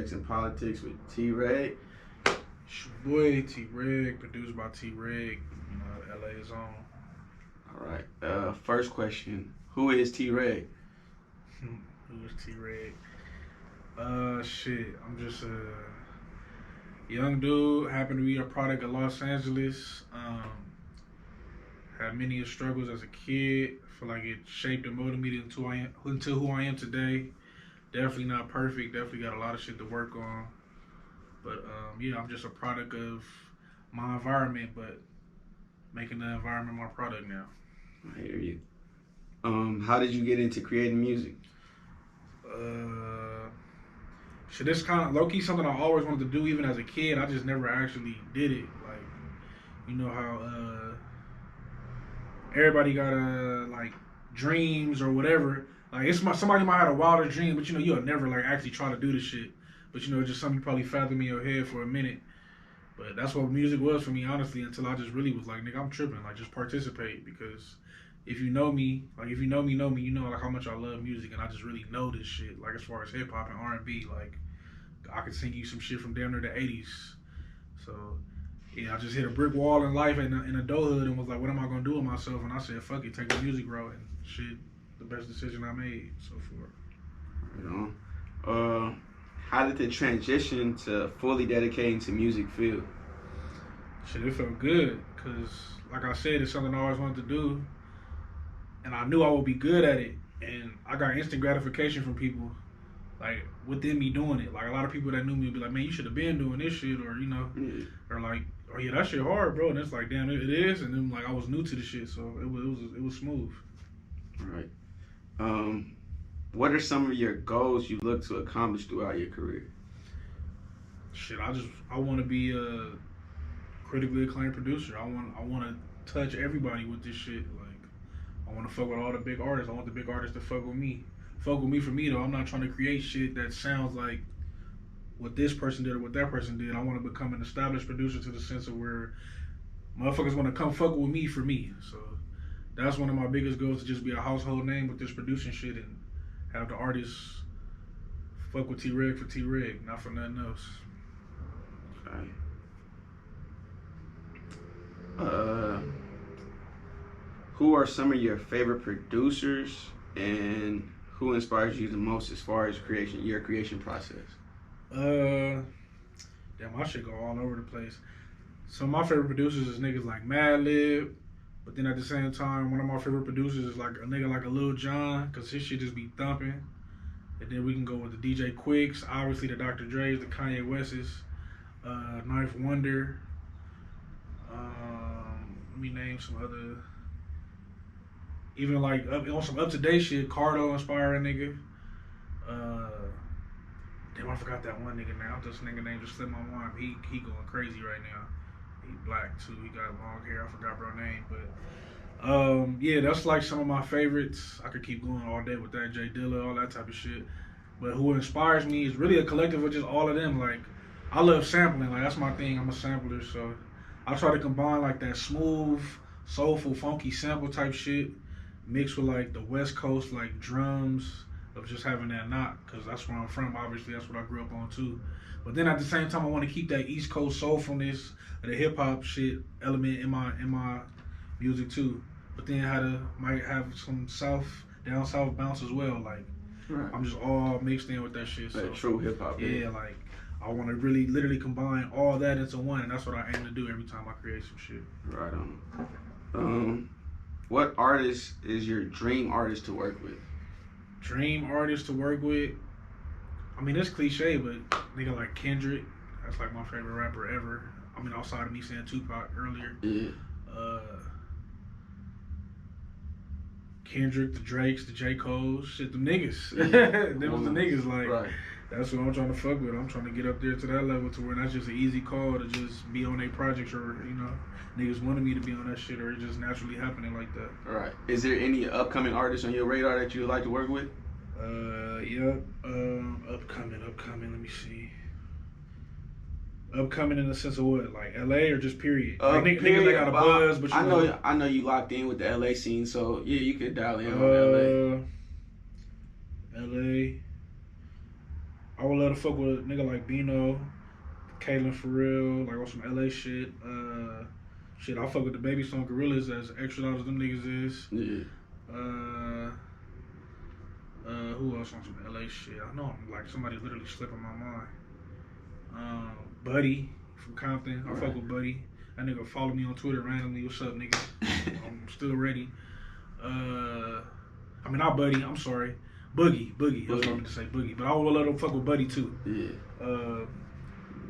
Projects and Politics with T.Reg. It's your boy T.Reg, produced by T.Reg, LA's own. All right. First question: who is T.Reg? Who is T.Reg? Shit. I'm just a young dude. Happen to be a product of Los Angeles. Had many struggles as a kid. Feel like it shaped and molded me into who I am today. Definitely not perfect. Definitely got a lot of shit to work on. But yeah, I'm just a product of my environment, but making the environment my product now. I hear you. How did you get into creating music? Shit, this kind of low-key something I always wanted to do even as a kid. I just never actually did it. Like, you know how everybody got like dreams or whatever. Like somebody might have a wilder dream, but you'll never like actually try to do the shit. But it's just something you probably fathom in your head for a minute. But that's what music was for me, honestly, until I just really was like, nigga, I'm tripping. Like, just participate, because if you know me, you know like how much I love music, and I just really know this shit. Like, as far as hip hop and R&B, like I could sing you some shit from damn near the '80s. So yeah, I just hit a brick wall in life in adulthood and was like, what am I gonna do with myself? And I said, fuck it, take the music route, and shit, the best decision I made so far. Right on. How did the transition to fully dedicating to music feel? Shit, it felt good, because like I said, it's something I always wanted to do, and I knew I would be good at it, and I got instant gratification from people, like, within me doing it. Like, a lot of people that knew me would be like, man, you should have been doing this shit, or, or like, oh yeah, that shit hard, bro, and it's like, damn, it is, and then, like, I was new to the shit, so it was smooth. All right. What are some of your goals you look to accomplish throughout your career? Shit, I want to be a critically acclaimed producer. I want to touch everybody with this shit. Like, I want to fuck with all the big artists. I want the big artists to fuck with me. Fuck with me for me, though. I'm not trying to create shit that sounds like what this person did or what that person did. I want to become an established producer to the sense of where motherfuckers want to come fuck with me for me. So that's one of my biggest goals, to just be a household name with this producing shit and have the artists fuck with T.Reg for T.Reg, not for nothing else. Okay. Who are some of your favorite producers, and who inspires you the most as far as your creation process? Damn, my shit go all over the place. Some of my favorite producers is niggas like Madlib, but then at the same time, one of my favorite producers is like a nigga like a Lil Jon, because his shit just be thumping. And then we can go with the DJ Quicks, obviously the Dr. Dre's, the Kanye West's, Knife Wonder. Let me name some other, even like on some up-to-date shit, Cardo inspiring nigga. Damn, I forgot that one nigga now. This nigga name just slipped my mind. He going crazy right now. He black too. He got long hair. I forgot bro name, but yeah, that's like some of my favorites. I could keep going all day with that. J Dilla, all that type of shit. But who inspires me is really a collective of just all of them. Like, I love sampling. Like, that's my thing. I'm a sampler, so I try to combine like that smooth, soulful, funky sample type shit mixed with like the West Coast like drums of just having that knock, because that's where I'm from. Obviously, that's what I grew up on too. But then at the same time, I want to keep that East Coast soulfulness, the hip hop shit element in my music too. But then might have some down south bounce as well. Like, right. I'm just all mixed in with that shit. Like so true hip hop. Yeah, like I want to really literally combine all that into one, and that's what I aim to do every time I create some shit. Right on. What artist is your dream artist to work with? Dream artist to work with? I mean, it's cliche, but nigga like Kendrick, that's like my favorite rapper ever. I mean, outside of me saying Tupac earlier. Yeah. Kendrick, the Drakes, the Drakeos, shit, them niggas. Yeah. Them was the niggas, like, right. That's what I'm trying to fuck with. I'm trying to get up there to that level to where that's just an easy call to just be on their projects, or, niggas wanted me to be on that shit, or it just naturally happening like that. All right. Is there any upcoming artists on your radar that you would like to work with? Yep. Upcoming, let me see. Upcoming in the sense of what? Like LA or just period? Like niggas that got a buzz, but I know you locked in with the LA scene, so yeah, you could dial in on LA. LA. I would love to fuck with a nigga like Bino, Kalen for real, like on some LA shit. Shit, I fuck with the Baby Song Gorillas as extra loud as them niggas is. Yeah. Who else on some LA shit? I know like somebody literally slipping my mind. Buddy from Compton. I fuck with Buddy. That nigga follow me on Twitter randomly. What's up, nigga? I'm still ready. I mean, not Buddy. I'm sorry. Boogie. That's what I meant to say, Boogie. But I would let him fuck with Buddy too. Yeah.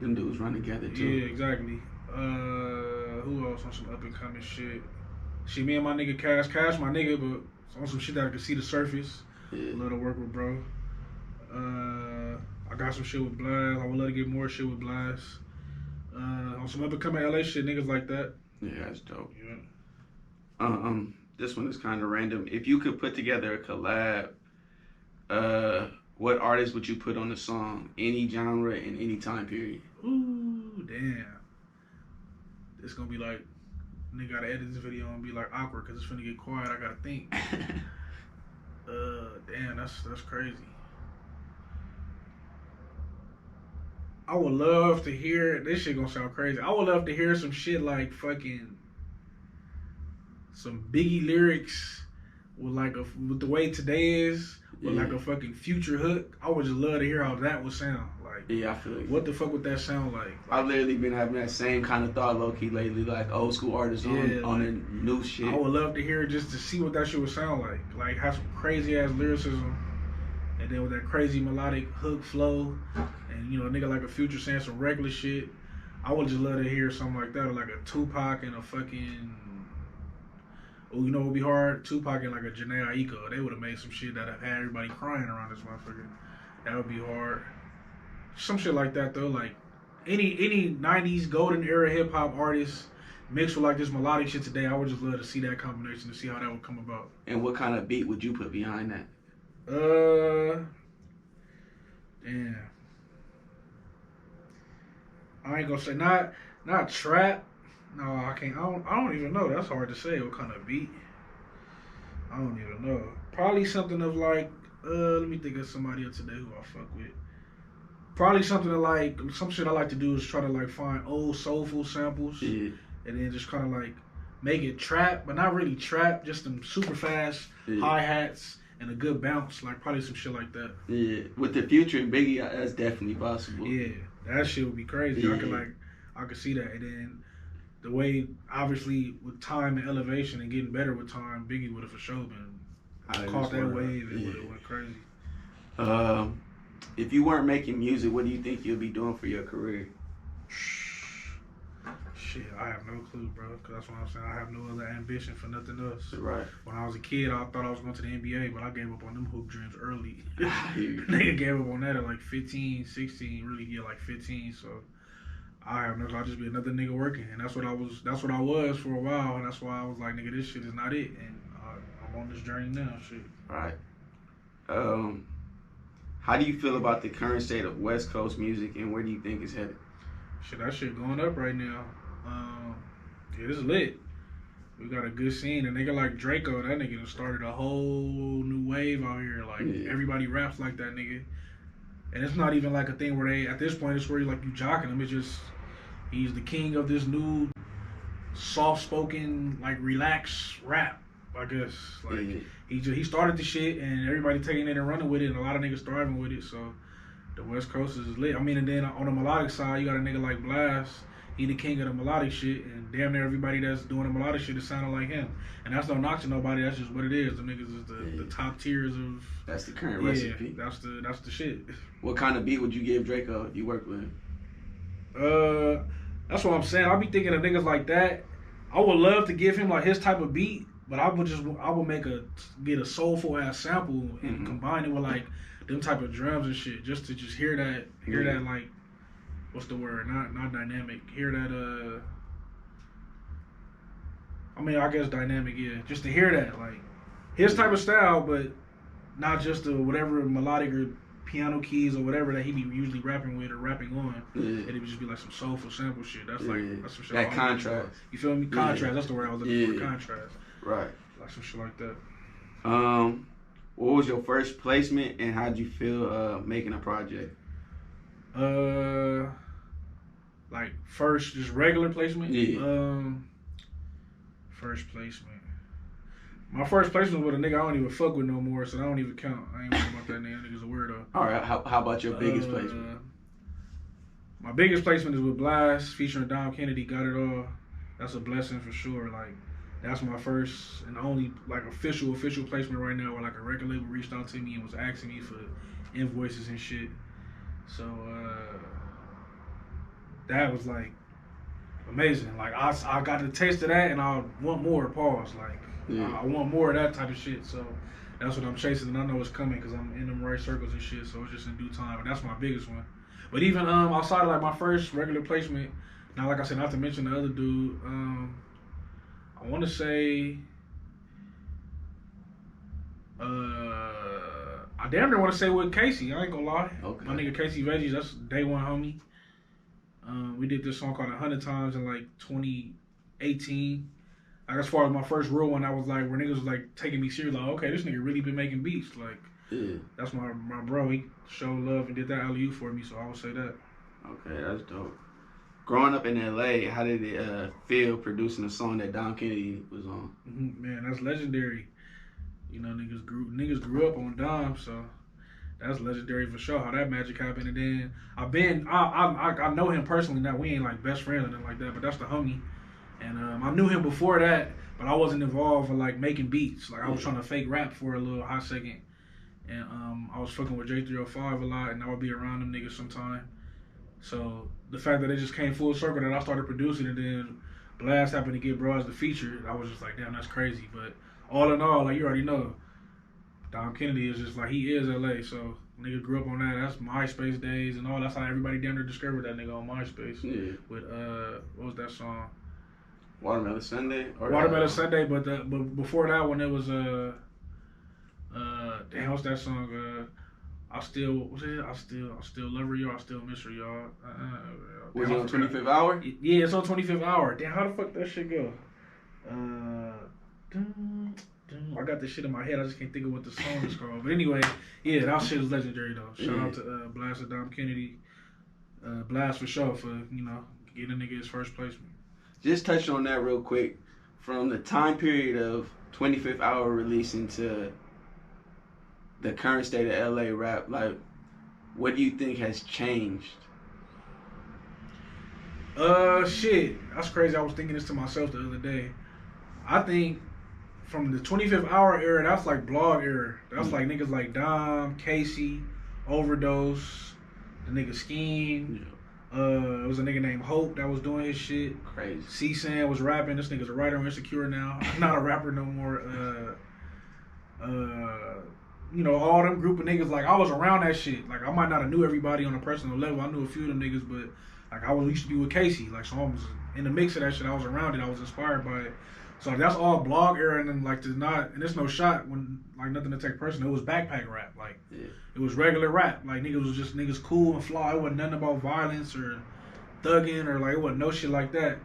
Them dudes run together too. Yeah, exactly. Who else on some up and coming shit? Shit, me and my nigga Cash my nigga, but on some shit that I can see the surface. Yeah. Love to work with bro. I got some shit with Blxst. I would love to get more shit with Blxst. On some up and coming LA shit, niggas like that. Yeah, that's dope. Yeah. This one is kind of random. If you could put together a collab, what artist would you put on the song? Any genre in any time period? Ooh, damn. It's gonna be like, nigga gotta edit this video and be like awkward because it's finna get quiet. I gotta think. Damn, that's crazy. I would love to hear, this shit gonna sound crazy. I would love to hear some shit like fucking some Biggie lyrics with like with the way today is, with like a fucking Future hook. I would just love to hear how that would sound. Like, yeah, I feel like what the fuck would that sound like? I've literally been having that same kind of thought low key lately, like old school artists on the new shit. I would love to hear it just to see what that shit would sound like. Like have some crazy ass lyricism, and then with that crazy melodic hook flow, and you know, a nigga like a Future saying some regular shit. I would just love to hear something like that, or like a Tupac and a fucking. Oh, you know what would be hard? Tupac and like a Janae Aiko. They would have made some shit that had everybody crying around this motherfucker. That would be hard. Some shit like that though, like any 90s golden era hip hop artists mixed with like this melodic shit today, I would just love to see that combination to see how that would come about. And what kind of beat would you put behind that? Damn. I ain't gonna say not trap. No, I can't. I don't even know. That's hard to say. What kind of beat? I don't even know. Probably something of like. Let me think of somebody else today who I fuck with. Probably something that like some shit I like to do is try to like find old soulful samples, and then just kind of like make it trap, but not really trap. Just some super fast hi hats and a good bounce. Like probably some shit like that. Yeah, with the Future and Biggie, that's definitely possible. Yeah, that shit would be crazy. Yeah. I could see that, and then. The way, obviously, with time and elevation and getting better with time, Biggie would have for sure been caught that wave and would have went crazy. If you weren't making music, what do you think you'll be doing for your career? Shit, I have no clue, bro. Because that's what I'm saying. I have no other ambition for nothing else. Right. When I was a kid, I thought I was going to the NBA, but I gave up on them hoop dreams early. Nigga gave up on that at like 15, 16, really get like 15, so... I'll just be another nigga working, and that's what I was for a while, and that's why I was like, nigga, this shit is not it, and I'm on this journey now, shit. Right. How do you feel about the current state of West Coast music, and where do you think it's headed? Shit, that shit going up right now. Yeah, it's lit. We got a good scene, and nigga like Draco, that nigga done started a whole new wave out here. Like everybody raps like that nigga, and it's not even like a thing where they at this point it's where you jocking him. It's just. He's the king of this new soft-spoken, like, relaxed rap, I guess. Like, he started the shit, and everybody taking it and running with it, and a lot of niggas thriving with it, so the West Coast is lit. I mean, and then on the melodic side, you got a nigga like Blxst. He the king of the melodic shit, and damn near everybody that's doing the melodic shit is sounding like him. And that's no knock to nobody, that's just what it is. The niggas is the top tiers of... That's the current recipe. That's the shit. What kind of beat would you give Draco if you worked with him? That's what I'm saying. I'll be thinking of niggas like that. I would love to give him like his type of beat, but I would get a soulful ass sample and combine it with like them type of drums and shit, just to hear that like, what's the word? Not dynamic. Hear that I mean, I guess dynamic, yeah. Just to hear that, like his type of style, but not just the whatever melodic or piano keys or whatever that he be usually rapping with or rapping on. It would just be like some soulful sample shit. That's that's some shit. That contrast. You feel me? Contrast. That's the word I was looking for. Contrast. Right. Like some shit like that. What was your first placement and how'd you feel making a project? Like first, just regular placement. Yeah. First placement. My first placement with a nigga I don't even fuck with no more, so I don't even count. I ain't worried about that nigga. That nigga's a weirdo. All right. How about your biggest placement? My biggest placement is with Blxst featuring Dom Kennedy. Got it all. That's a blessing for sure. Like that's my first and only like official placement right now, where like a record label reached out to me and was asking me for invoices and shit. So that was like amazing. Like I got a taste of that, and I want more. Pause. Like I want more of that type of shit. So that's what I'm chasing, and I know it's coming because I'm in them right circles and shit. So it's just in due time. But that's my biggest one. But even outside of like my first regular placement, now like I said, not to mention the other dude, I want to say, I damn near want to say with Casey. I ain't gonna lie. Okay. My nigga Casey Veggies, that's day one homie. We did this song called 100 Times in like 2018. Like as far as my first real one, I was like, where niggas was like taking me serious, like, okay, this nigga really been making beats. Like, that's my bro. He showed love and did that alley-oop for me, so I would say that. Okay, that's dope. Growing up in LA, how did it feel producing a song that Dom Kennedy was on? Man, that's legendary. You know, niggas grew up on Dom, so that's legendary for sure. How that magic happened, and then I know him personally. Now we ain't like best friends or nothing like that, but that's the homie. And I knew him before that, but I wasn't involved in like making beats. Like I was trying to fake rap for a little hot second, and I was fucking with J305 a lot, and I would be around them niggas sometime. So the fact that it just came full circle that I started producing, and then Blxst happened to get bro as the feature, I was just like, damn, that's crazy. But all in all, like you already know, Dom Kennedy is just like, he is LA. So nigga grew up on that. That's MySpace days and all. That's how everybody down there discovered that nigga on MySpace. Yeah. With what was that song? Watermelon Sunday. Watermelon Sunday, but before that one it was damn, what's that song? I still love her, y'all. I still miss her, y'all. Was it on 25th Hour? Yeah, it's on 25th Hour. Damn, how the fuck that shit go? I got this shit in my head. I just can't think of what the song is called. But anyway, yeah, that shit is legendary though. Shout out to Blxst Dom Kennedy. Blxst for sure for getting a nigga his first placement. Just touch on that real quick. From the time period of 25th Hour releasing to the current state of LA rap, like, what do you think has changed? Shit, that's crazy. I was thinking this to myself the other day. I think from the 25th Hour era, that's like blog era. That's like niggas like Dom, Casey, Overdose, the nigga Scheme. Yeah. It was a nigga named Hope that was doing his shit. Crazy. C-San was rapping. This nigga's a writer on Insecure now. Not a rapper no more. All them group of niggas, like, I was around that shit. Like, I might not have knew everybody on a personal level. I knew a few of them niggas, but, like, I used to be with Casey. Like, so I was in the mix of that shit. I was around it. I was inspired by it. So that's all blog era, and then, like, and it's no shot when, like, nothing to take personal. It was backpack rap. Like, It was regular rap. Like, niggas was just niggas cool and fly. It wasn't nothing about violence or thugging or, like, it wasn't no shit like that.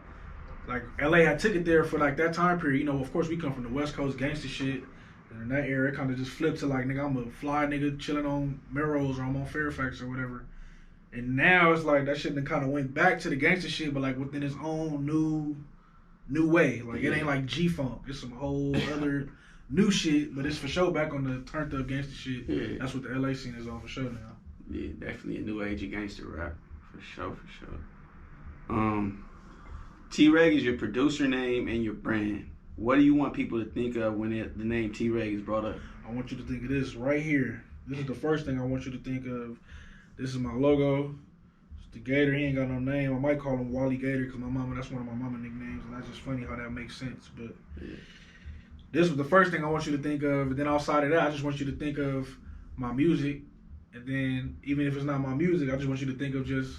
Like, LA had took it there for, like, that time period. Of course, we come from the West Coast gangster shit. And in that era, it kind of just flipped to, like, nigga, I'm a fly nigga chilling on Melrose or I'm on Fairfax or whatever. And now it's like that shit then kind of went back to the gangster shit, but, like, within its own new way. Like, it ain't like G-Funk. It's some whole other new shit, but it's for sure back on the turned up gangster shit. Yeah. That's what the LA scene is on for sure now. Yeah, definitely a new age of gangster rap. For sure. T.Reg is your producer name and your brand. What do you want people to think of when the name T.Reg is brought up? I want you to think of this right here. This is the first thing I want you to think of. This is my logo. It's the Gator. He ain't got no name. I might call him Wally Gator because that's one of my mama nicknames, and that's just funny how that makes sense. But this was the first thing I want you to think of. And then outside of that, I just want you to think of my music. And then even if it's not my music, I just want you to think of just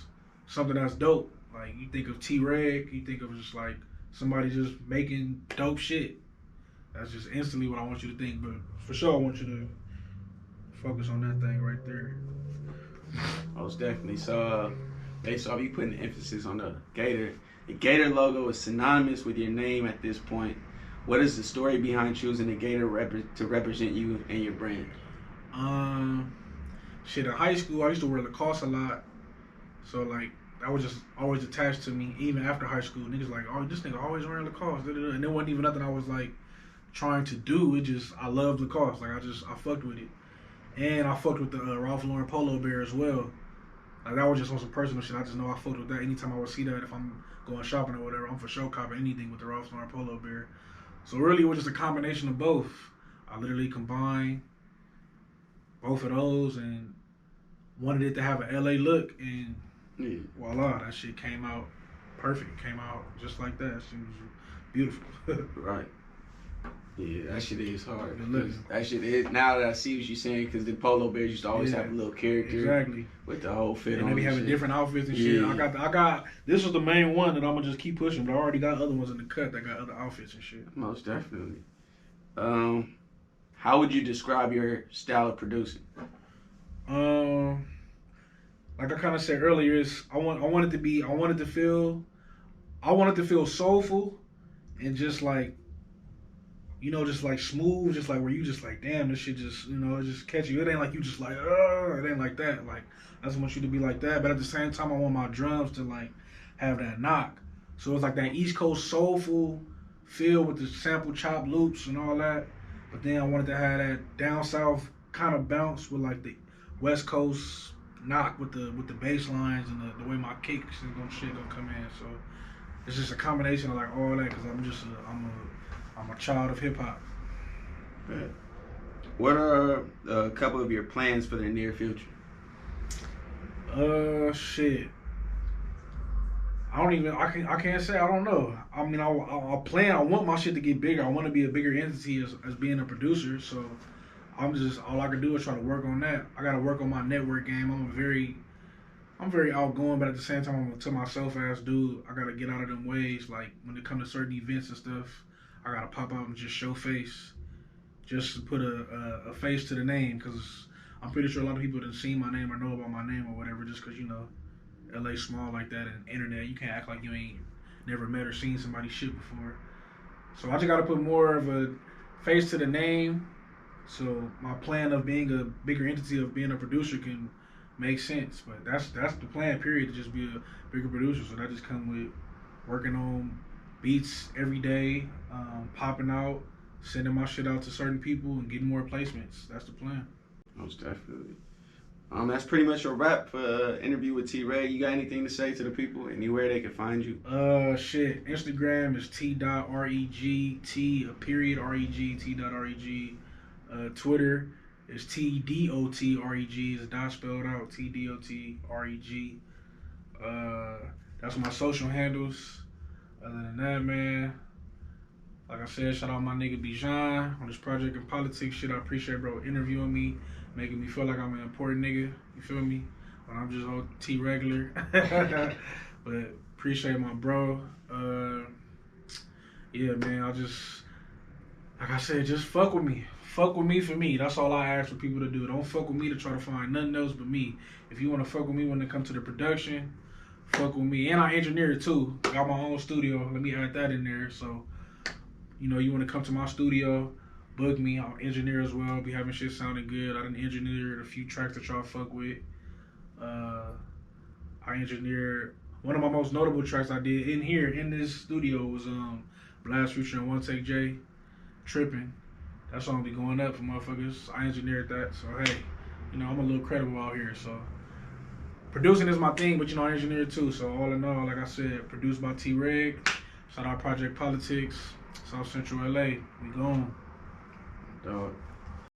something that's dope. Like, you think of T.Reg, you think of just like somebody just making dope shit. That's just instantly what I want you to think. But for sure, I want you to focus on that thing right there. Most definitely. So, based off you putting emphasis on the Gator logo is synonymous with your name at this point. What is the story behind choosing the Gator to represent you and your brand? Shit, in high school, I used to wear Lacoste a lot. So like that was just always attached to me, even after high school. Niggas like, oh, this nigga always wearing Lacoste, and it wasn't even nothing I was like trying to do. It just I love Lacoste. Like I fucked with it, and I fucked with the Ralph Lauren Polo Bear as well. Like that was just on some personal shit. I just know I fucked with that. Anytime I would see that, if I'm going shopping or whatever, I'm for sure copping anything with the Ralph Lauren Polo Bear. So really, it was just a combination of both. I literally combined both of those and wanted it to have an LA look, and voila, that shit came out perfect. Came out just like that. She was beautiful. Right. Yeah, that shit is hard. Listen. That shit is. Now that I see what you're saying, because the polo bears used to always have a little character. Exactly. With the whole fit and on. And they be having different outfits and shit. I got. This is the main one that I'm gonna just keep pushing, but I already got other ones in the cut that got other outfits and shit. Most definitely. How would you describe your style of producing? Like I kind of said earlier, I wanted to feel soulful and just like, you know, just like smooth, just like where you just like, damn, this shit just, you know, it just catch you. It ain't like you just like, it ain't like that. Like I just want you to be like that, but at the same time, I want my drums to like have that knock. So it's like that East Coast soulful feel with the sample chop loops and all that. But then I wanted to have that down south kind of bounce with like the West Coast knock with the bass lines and the way my kicks and gonna come in. So it's just a combination of like all that, because I'm a child of hip hop. What are a couple of your plans for the near future? Shit. I can't say. I don't know. I mean, I want my shit to get bigger. I want to be a bigger entity as being a producer. So all I can do is try to work on that. I got to work on my network game. I'm very outgoing, but at the same time, I'm to myself ass dude. I got to get out of them ways. Like when it comes to certain events and stuff, I got to pop out and just show face, just to put a face to the name. Because I'm pretty sure a lot of people didn't see my name or know about my name or whatever, just because, you know, LA small like that, and internet, you can't act like you ain't never met or seen somebody's shit before. So I just got to put more of a face to the name, so my plan of being a bigger entity of being a producer can make sense. But that's the plan, period, to just be a bigger producer. So that just comes with working on beats every day, popping out, sending my shit out to certain people, and getting more placements. That's the plan. Most definitely. That's pretty much a wrap for interview with T.Reg. You got anything to say to the people? Anywhere they can find you? Shit. Instagram is T.Reg, T.Reg, T.Reg. Twitter is T.Dotreg. It's dot spelled out. T.Dotreg. That's my social handles. Other than that, man, like I said, shout out my nigga Bijan on this project and politics shit. I appreciate bro interviewing me, making me feel like I'm an important nigga. You feel me? When I'm just old T regular. But appreciate my bro. Yeah, man. Like I said, just fuck with me. Fuck with me for me. That's all I ask for people to do. Don't fuck with me to try to find nothing else but me. If you want to fuck with me when it comes to the production, fuck with me. And I engineer it too. Got my own studio. Let me add that in there. So, you know, you want to come to my studio, book me. I'll engineer as well. Be having shit sounding good. I done engineered a few tracks that y'all fuck with. I engineered one of my most notable tracks I did in this studio was Blxst Future and One Take J, Trippin'. That song be going up for motherfuckers. I engineered that, so hey, you know, I'm a little credible out here. So producing is my thing, but you know, I engineer too. So all in all, like I said, produced by T.Reg. Shout out Project Politics, South Central LA. We gone. Dog.